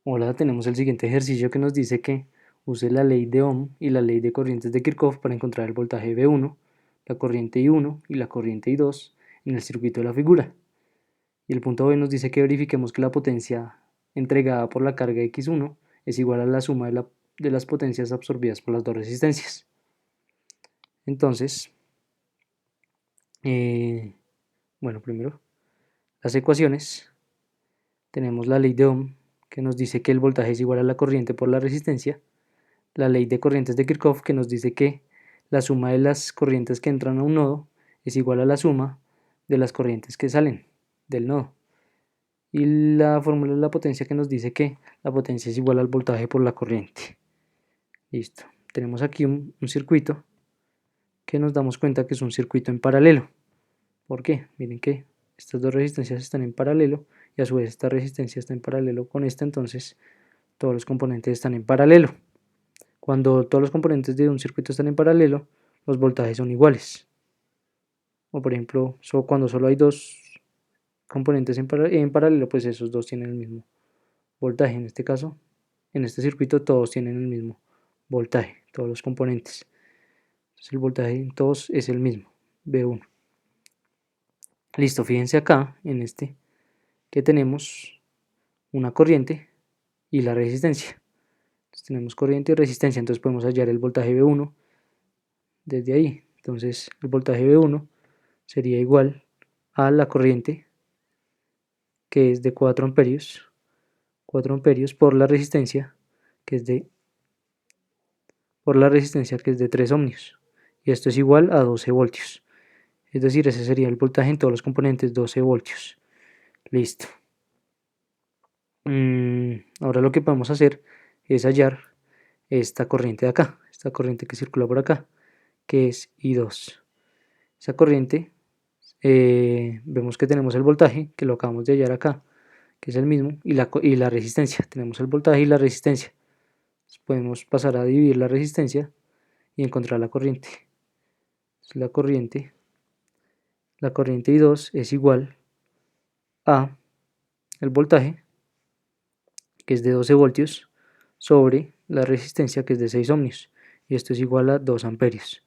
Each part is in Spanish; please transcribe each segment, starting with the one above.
Ahora tenemos el siguiente ejercicio que nos dice que use la ley de Ohm y la ley de corrientes de Kirchhoff para encontrar el voltaje V1, la corriente I1 y la corriente I2 en el circuito de la figura. Y el punto B nos dice que verifiquemos que la potencia entregada por la carga X1 es igual a la suma de las potencias absorbidas por las dos resistencias. Entonces, eh, bueno, primero las ecuaciones. Tenemos la ley de Ohm que nos dice que el voltaje es igual a la corriente por la resistencia, la ley de corrientes de Kirchhoff que nos dice que la suma de las corrientes que entran a un nodo es igual a la suma de las corrientes que salen del nodo. Y la fórmula de la potencia que nos dice que la potencia es igual al voltaje por la corriente. Listo. Tenemos aquí un circuito que nos damos cuenta que es un circuito en paralelo. ¿Por qué? Miren que estas dos resistencias están en paralelo y a su vez esta resistencia está en paralelo con esta, entonces todos los componentes están en paralelo. Cuando todos los componentes de un circuito están en paralelo, los voltajes son iguales. O por ejemplo, cuando solo hay dos componentes en paralelo, pues esos dos tienen el mismo voltaje. En este caso, en este circuito todos tienen el mismo voltaje, todos los componentes. Entonces el voltaje en todos es el mismo, V1. Listo, fíjense acá, en este, que tenemos una corriente y la resistencia. Entonces tenemos corriente y resistencia, entonces podemos hallar el voltaje V1 desde ahí. Entonces el voltaje V1 sería igual a la corriente, que es de 4 amperios, 4 amperios por la resistencia, que es de, que es de 3 ohmios. Y esto es igual a 12 voltios. Es decir, ese sería el voltaje en todos los componentes, 12 voltios. Listo. Ahora lo que podemos hacer es hallar esta corriente de acá, esta corriente que circula por acá, que es I2. Esa corriente, vemos que tenemos el voltaje, que lo acabamos de hallar acá, que es el mismo, y la resistencia. Tenemos el voltaje y la resistencia. Entonces podemos pasar a dividir la resistencia y encontrar la corriente. Entonces la corriente I2 es igual a el voltaje, que es de 12 voltios, sobre la resistencia, que es de 6 ohmios. Y esto es igual a 2 amperios.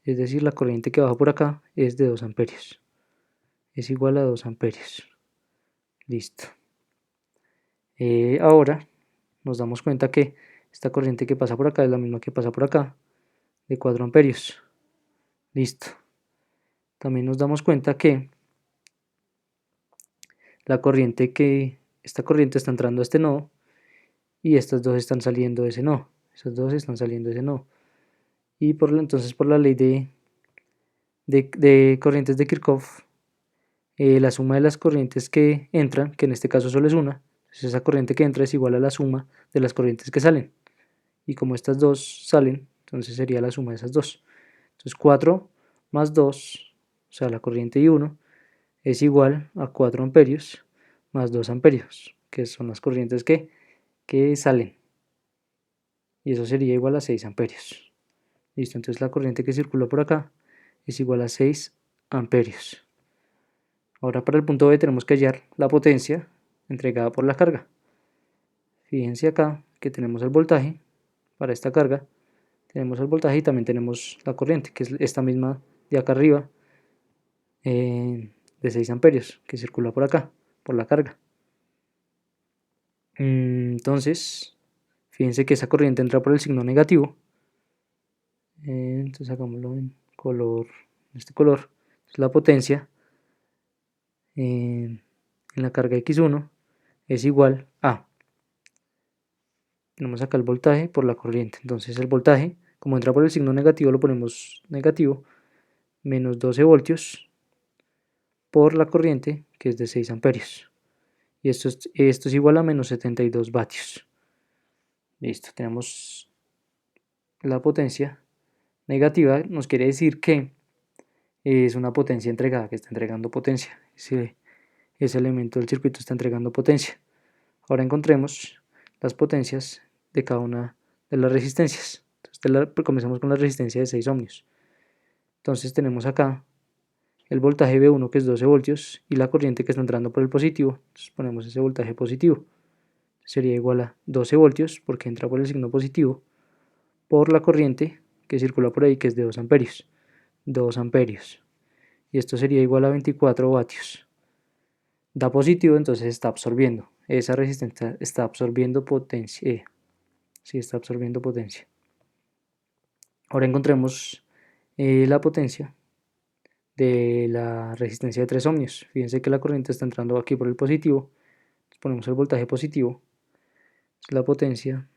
Es decir, la corriente que baja por acá es de 2 amperios. Es igual a 2 amperios. Listo. Ahora nos damos cuenta que esta corriente que pasa por acá es la misma que pasa por acá, de 4 amperios. Listo. También nos damos cuenta que esta corriente está entrando a este nodo y estas dos están saliendo de ese nodo. Esas dos están saliendo de ese nodo. Y entonces por la ley de corrientes de Kirchhoff, la suma de las corrientes que entran, que en este caso solo es una, entonces esa corriente que entra es igual a la suma de las corrientes que salen. Y como estas dos salen, entonces sería la suma de esas dos. Entonces 4 más 2, o sea, la corriente I1, es igual a 4 amperios más 2 amperios, que son las corrientes que salen. Y eso sería igual a 6 amperios. Listo, entonces la corriente que circula por acá es igual a 6 amperios. Ahora para el punto B tenemos que hallar la potencia entregada por la carga. Fíjense acá que tenemos el voltaje para esta carga, tenemos el voltaje y también tenemos la corriente, que es esta misma de acá arriba, de 6 amperios, que circula por acá, por la carga. Entonces, fíjense que esa corriente entra por el signo negativo. Entonces hagámoslo en color, en este color. Entonces, la potencia en la carga X1 es igual a, tenemos acá el voltaje por la corriente. Entonces el voltaje, como entra por el signo negativo, lo ponemos negativo, menos 12 voltios por la corriente, que es de 6 amperios. Y esto es igual a menos 72 vatios. Listo, tenemos la potencia negativa, nos quiere decir que es una potencia entregada, que está entregando potencia. Ese elemento del circuito está entregando potencia. Ahora encontremos las potencias de cada una de las resistencias. Entonces, comencemos con la resistencia de 6 ohmios. Entonces tenemos acá el voltaje V1, que es 12 voltios, y la corriente que está entrando por el positivo. Entonces ponemos ese voltaje positivo. sería igual a 12 voltios, porque entra por el signo positivo, por la corriente que circula por ahí, que es de 2 amperios. 2 amperios. Y esto sería igual a 24 vatios. Da positivo, entonces está absorbiendo. Esa resistencia está absorbiendo potencia. Sí, está absorbiendo potencia. Ahora encontremos la potencia de la resistencia de 3 ohmios. Fíjense que la corriente está entrando aquí por el positivo. Ponemos el voltaje positivo. La potencia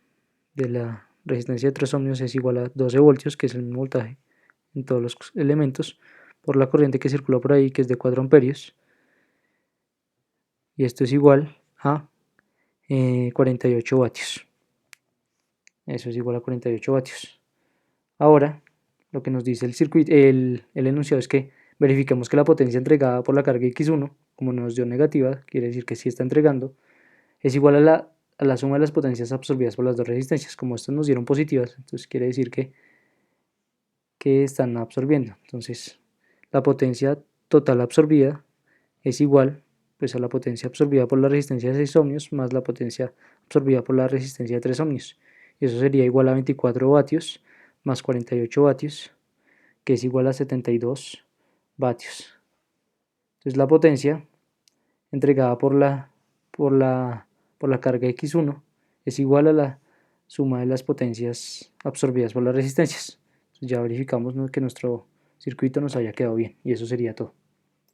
de la resistencia de 3 ohmios es igual a 12 voltios, que es el mismo voltaje en todos los elementos, por la corriente que circula por ahí, que es de 4 amperios. Y esto es igual a 48 vatios. Eso es igual a 48 vatios. Ahora, lo que nos dice el circuito, el enunciado es que verifiquemos que la potencia entregada por la carga X1, como nos dio negativa, quiere decir que sí está entregando, es igual a la suma de las potencias absorbidas por las dos resistencias. Como estas nos dieron positivas, entonces quiere decir que están absorbiendo. Entonces, la potencia total absorbida es igual pues, a la potencia absorbida por la resistencia de 6 ohmios más la potencia absorbida por la resistencia de 3 ohmios. Y eso sería igual a 24 vatios más 48 vatios, que es igual a 72 vatios. Entonces la potencia entregada por la carga X1 es igual a la suma de las potencias absorbidas por las resistencias. Entonces ya verificamos, ¿no?, que nuestro circuito nos haya quedado bien, y eso sería todo.